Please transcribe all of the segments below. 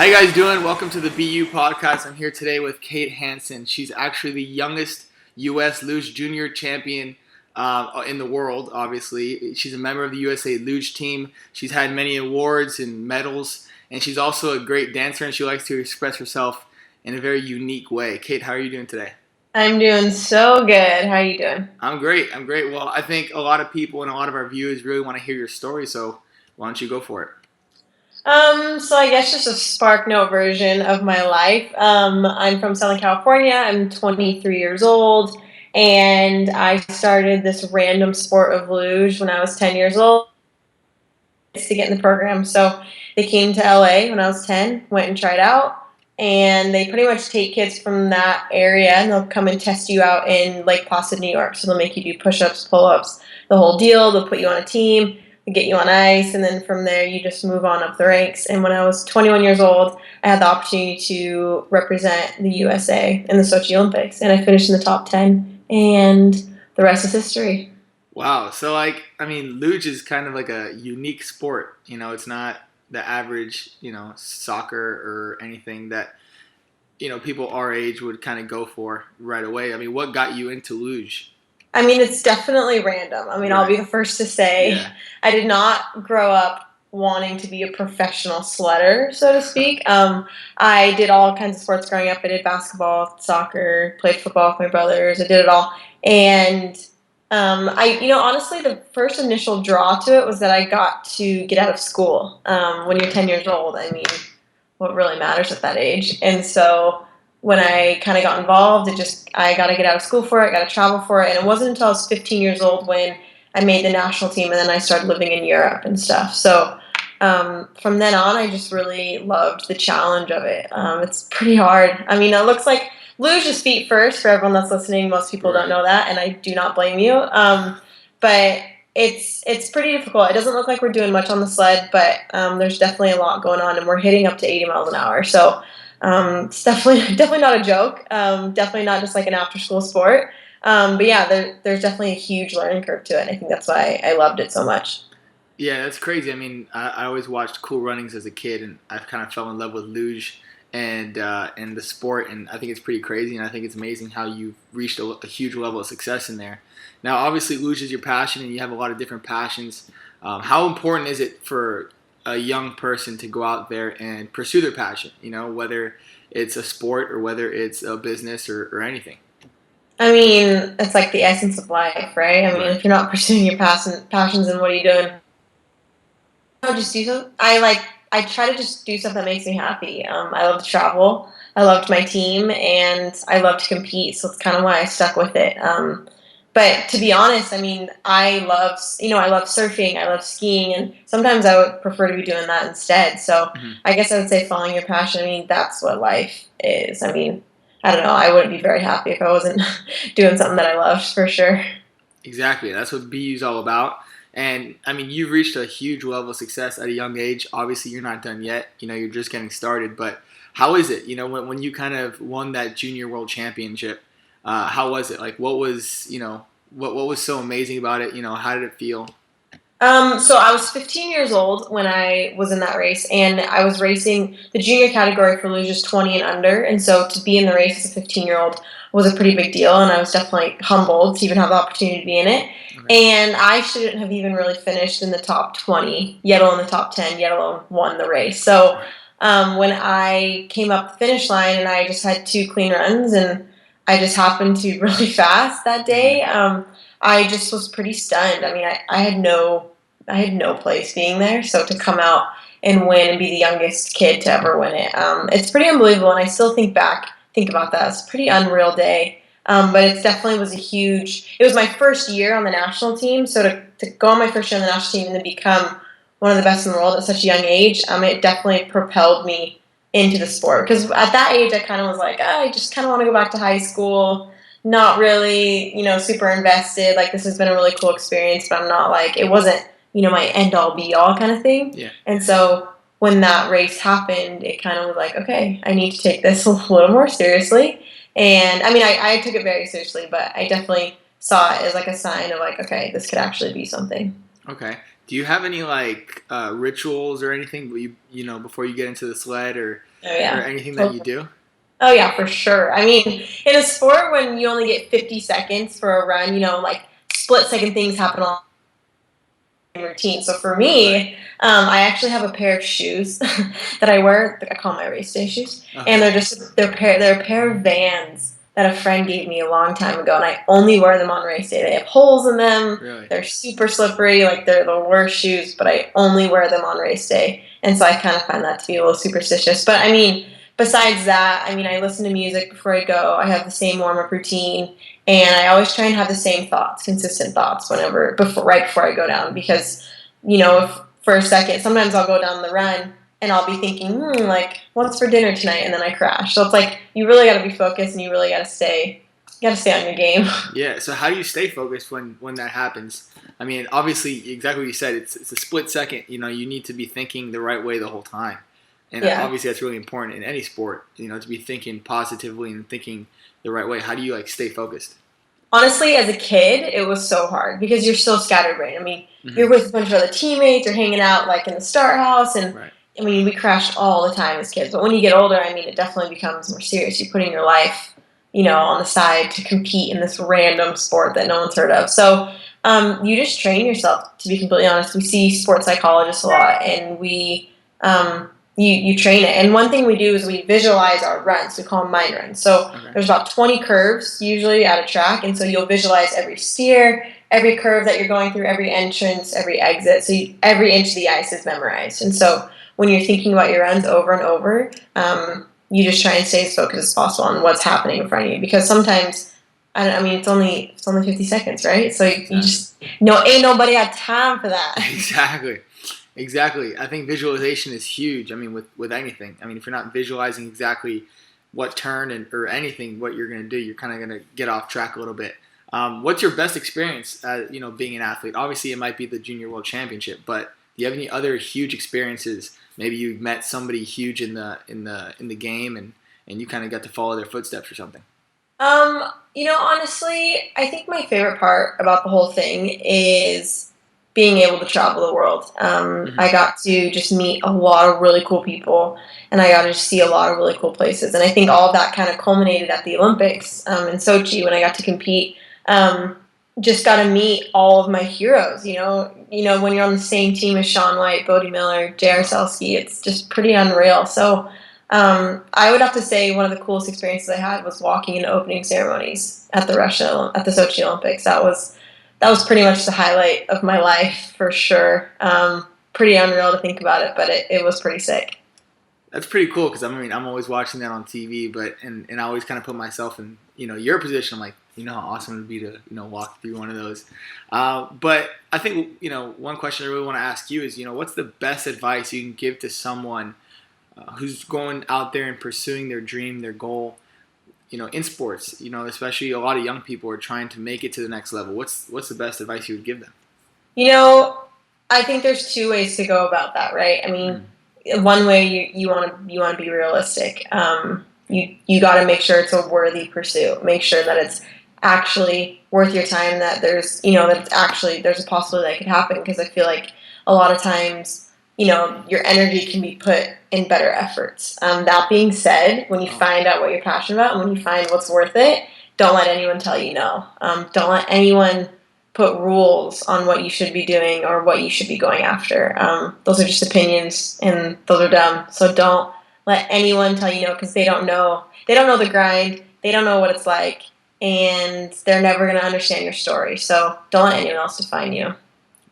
How you guys doing? Welcome to the BeYOU podcast. I'm here today with Kate Hansen. She's actually the youngest US Luge junior champion in the world, obviously. She's a member of the USA Luge team. She's had many awards and medals, and she's also a great dancer, and she likes to express herself in a very unique way. Kate, how are you doing today? I'm doing so good. How are you doing? I'm great. Well, I think a lot of people and a lot of our viewers really want to hear your story, so why don't you go for it? So I guess just a spark note version of my life. I'm from Southern California. I'm 23 years old, and I started this random sport of luge when I was 10 years old to get in the program. So they came to LA when I was 10, went and tried out, and they pretty much take kids from that area and they'll come and test you out in Lake Placid, New York. So they'll make you do push-ups, pull-ups, the whole deal. They'll put you on a team, get you on ice, and then from there you just move on up the ranks. And when I was 21 years old, I had the opportunity to represent the USA in the Sochi Olympics, and I finished in the top 10, and the rest is history. Wow. So, luge is kind of like a unique sport. It's not the average, soccer or anything that, people our age would kind of go for right away. I mean, what got you into luge? I mean, it's definitely random. I'll be the first to say I did not grow up wanting to be a professional sledder, so to speak. I did all kinds of sports growing up. I did basketball, soccer, played football with my brothers. I did it all. And honestly, the first initial draw to it was that I got to get out of school. When you're 10 years old, what really matters at that age? And so when I kind of got involved, I got to get out of school for it, got to travel for it. And it wasn't until I was 15 years old when I made the national team, and then I started living in Europe and stuff. So from then on, I just really loved the challenge of it. It's pretty hard. It looks like luge is feet first for everyone that's listening. Most people don't know that, and I do not blame you. But it's pretty difficult. It doesn't look like we're doing much on the sled, but there's definitely a lot going on, and we're hitting up to 80 miles an hour. So it's definitely not a joke. Definitely not just like an after school sport. But yeah, there's definitely a huge learning curve to it. And I think that's why I loved it so much. Yeah, that's crazy. I always watched Cool Runnings as a kid, and I kind of fell in love with luge and the sport, and I think it's pretty crazy, and I think it's amazing how you've reached a huge level of success in there. Now, obviously, luge is your passion, and you have a lot of different passions. How important is it for a young person to go out there and pursue their passion, whether it's a sport or whether it's a business or anything? It's like the essence of life, right? If you're not pursuing your passions, then what are you doing? I just do something. I try to just do stuff that makes me happy. I love to travel. I loved my team, and I love to compete. So it's kind of why I stuck with it. But to be honest, I love surfing, I love skiing, and sometimes I would prefer to be doing that instead. So I guess I would say following your passion. That's what life is. I don't know. I wouldn't be very happy if I wasn't doing something that I loved, for sure. Exactly. That's what BeYOU's all about. And you've reached a huge level of success at a young age. Obviously, you're not done yet. You're just getting started. But how is it? When you kind of won that junior world championship, how was it? Like, what was what was so amazing about it? How did it feel? So I was 15 years old when I was in that race, and I was racing the junior category for luges 20 and under. And so to be in the race as a 15-year-old was a pretty big deal, and I was definitely humbled to even have the opportunity to be in it. And I shouldn't have even really finished in the top 20, yet alone the top 10, yet alone won the race. So when I came up the finish line, and I just had 2 clean runs, and I just happened to be really fast that day, I just was pretty stunned. I had no place being there. So to come out and win and be the youngest kid to ever win it, it's pretty unbelievable. And I still think about that. It's a pretty unreal day. But it definitely was it was my first year on the national team. So to go on my first year on the national team and then become one of the best in the world at such a young age, it definitely propelled me into the sport. Because at that age, I kind of was like, I just kind of want to go back to high school. Not really, super invested. Like, this has been a really cool experience, but I'm not it wasn't, my end all be all kind of thing. Yeah. And so when that race happened, it kind of was like, okay, I need to take this a little more seriously. And I took it very seriously, but I definitely saw it as like a sign of okay, this could actually be something. Okay. Do you have any rituals or anything before you get into the sled, or Oh yeah. or anything that you do? Oh yeah, for sure. I mean, in a sport when you only get 50 seconds for a run, like split second things happen all routine. So for me, I actually have a pair of shoes that I wear. I call my race day shoes, and they're a pair of Vans that a friend gave me a long time ago, and I only wear them on race day. They have holes in them. Really? They're super slippery. Like they're the worst shoes, but I only wear them on race day, and so I kind of find that to be a little superstitious. But I mean, besides that, I mean, I listen to music before I go. I have the same warm up routine. And I always try and have the same thoughts, consistent thoughts, right before I go down, because if for a second, sometimes I'll go down the run and I'll be thinking, like, what's for dinner tonight, and then I crash. So it's like you really got to be focused, and you really got to stay on your game. Yeah. So how do you stay focused when that happens? I mean, obviously, exactly what you said. It's a split second. You need to be thinking the right way the whole time, and obviously that's really important in any sport. To be thinking positively and thinking the right way. How do you stay focused? Honestly, as a kid, it was so hard because you're so scatterbrained. I mean, you're with a bunch of other teammates, you're hanging out like in the start house, and I mean, we crashed all the time as kids. But when you get older, I mean, it definitely becomes more serious. You're putting your life, on the side to compete in this random sport that no one's heard of. So you just train yourself. To be completely honest, we see sports psychologists a lot, and you train it. And one thing we do is we visualize our runs. We call them mind runs. So there's about 20 curves usually at a track, and so you'll visualize every steer, every curve that you're going through, every entrance, every exit. So every inch of the ice is memorized. And so when you're thinking about your runs over and over, you just try and stay as focused as possible on what's happening in front of you. Because sometimes, I mean, it's only 50 seconds, right? So you just ain't nobody had time for that. Exactly. I think visualization is huge. I mean, with anything. I mean, if you're not visualizing exactly what turn or anything, what you're going to do, you're kind of going to get off track a little bit. What's your best experience, being an athlete? Obviously, it might be the Junior World Championship, but do you have any other huge experiences? Maybe you met somebody huge in the game, and you kind of got to follow their footsteps or something. Honestly, I think my favorite part about the whole thing is being able to travel the world. I got to just meet a lot of really cool people, and I got to see a lot of really cool places. And I think all of that kind of culminated at the Olympics in Sochi when I got to compete. Just got to meet all of my heroes. When you're on the same team as Shaun White, Bodie Miller, J.R. Selski, it's just pretty unreal. So I would have to say one of the coolest experiences I had was walking in opening ceremonies at the Sochi Olympics. That was pretty much the highlight of my life for sure. Pretty unreal to think about it, but it was pretty sick. That's pretty cool because I'm always watching that on TV, but and I always kind of put myself in your position. I'm like, how awesome it would be to walk through one of those. But I think one question I really want to ask you is what's the best advice you can give to someone who's going out there and pursuing their dream, their goal, in sports, especially a lot of young people are trying to make it to the next level. What's the best advice you would give them? I think there's two ways to go about that, right? I mean, one way you want to be realistic. You got to make sure it's a worthy pursuit. Make sure that it's actually worth your time. That there's there's a possibility that could happen. Because I feel like a lot of times, your energy can be put in better efforts. That being said, when you find out what you're passionate about and when you find what's worth it, don't let anyone tell you no. Don't let anyone put rules on what you should be doing or what you should be going after. Those are just opinions, and those are dumb. So don't let anyone tell you no, because they don't know. They don't know the grind. They don't know what it's like, and they're never going to understand your story. So don't let anyone else define you.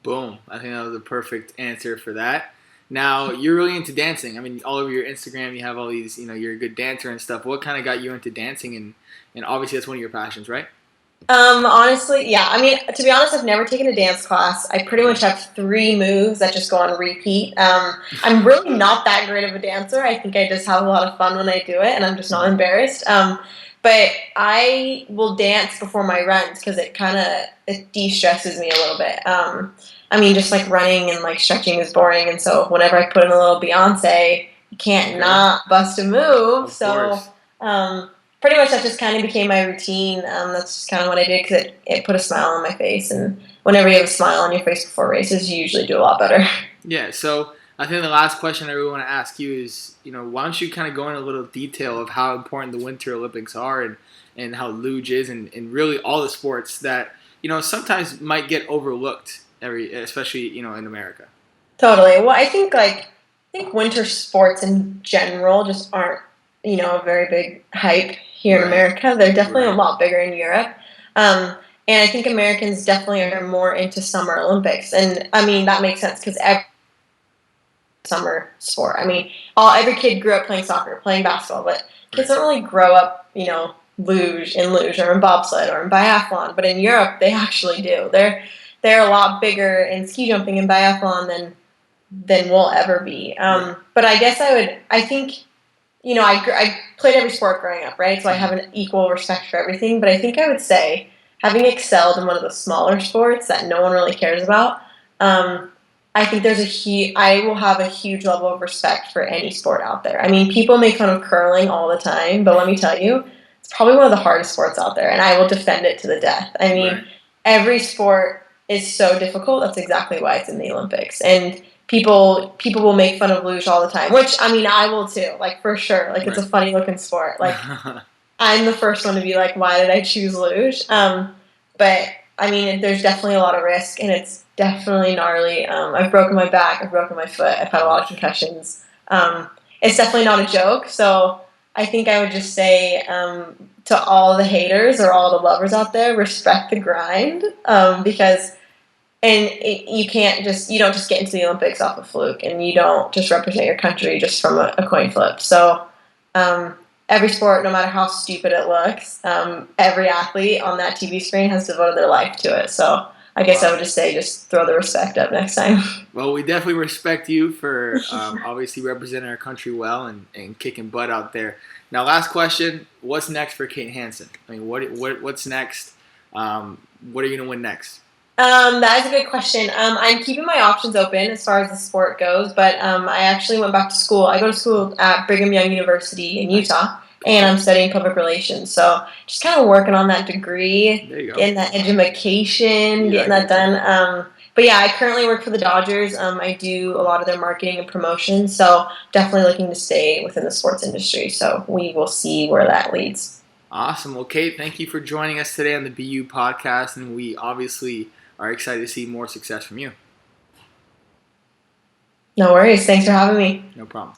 Boom. I think that was a perfect answer for that. Now, you're really into dancing. I mean, all over your Instagram, you have all these, you're a good dancer and stuff. What kind of got you into dancing? And obviously that's one of your passions, right? Honestly, yeah. I mean, to be honest, I've never taken a dance class. I pretty much have 3 moves that just go on repeat. I'm really not that great of a dancer. I think I just have a lot of fun when I do it, and I'm just not embarrassed. But I will dance before my runs because it de-stresses me a little bit. I mean, just like running and like stretching is boring, and so whenever I put in a little Beyonce, you can't not bust a move. So pretty much that just kind of became my routine. That's just kind of what I did because it put a smile on my face, and whenever you have a smile on your face before races, you usually do a lot better. Yeah. So I think the last question I really want to ask you is, why don't you kind of go into a little detail of how important the Winter Olympics are and how luge is and really all the sports that, sometimes might get overlooked especially, in America. Totally. Well, I think winter sports in general just aren't a very big hype here in Right. America. They're definitely a Right. lot bigger in Europe. And I think Americans definitely are more into Summer Olympics, and I mean that makes sense because every summer sport. I mean, every kid grew up playing soccer, playing basketball, but kids Right. don't really grow up, luge or in bobsled or in biathlon. But in Europe, they actually do. They're a lot bigger in ski jumping and biathlon than we'll ever be. Right. But I guess I think, I played every sport growing up, right? So I have an equal respect for everything. But I think I would say, having excelled in one of the smaller sports that no one really cares about, I think I will have a huge level of respect for any sport out there. I mean, people make fun of curling all the time, but let me tell you, it's probably one of the hardest sports out there, and I will defend it to the death. I mean, Right. every sport is so difficult. That's exactly why it's in the Olympics. And people will make fun of luge all the time, which I mean I will too, like for sure. Like it's a Right. funny looking sport. Like I'm the first one to be like, why did I choose luge? But I mean, there's definitely a lot of risk, and it's definitely gnarly. I've broken my back, I've broken my foot, I've had a lot of concussions. It's definitely not a joke. So I think I would just say to all the haters or all the lovers out there, respect the grind, because you don't just get into the Olympics off a fluke, and you don't just represent your country just from a coin flip. So every sport, no matter how stupid it looks, every athlete on that TV screen has devoted their life to it. So I guess I would just say, just throw the respect up next time. Well, we definitely respect you for obviously representing our country well and kicking butt out there. Now, last question: what's next for Kate Hansen? I mean, what's next? What are you gonna win next? That is a good question. I'm keeping my options open as far as the sport goes, but I actually went back to school. I go to school at Brigham Young University in Utah, and I'm studying public relations. So just kind of working on that degree, There you go. getting that education, Yeah, getting that done. But yeah, I currently work for the Dodgers. I do a lot of their marketing and promotion, so definitely looking to stay within the sports industry. So we will see where that leads. Awesome. Well, Kate, thank you for joining us today on the BeYOU podcast, and we obviously are excited to see more success from you. No worries. Thanks for having me. No problem.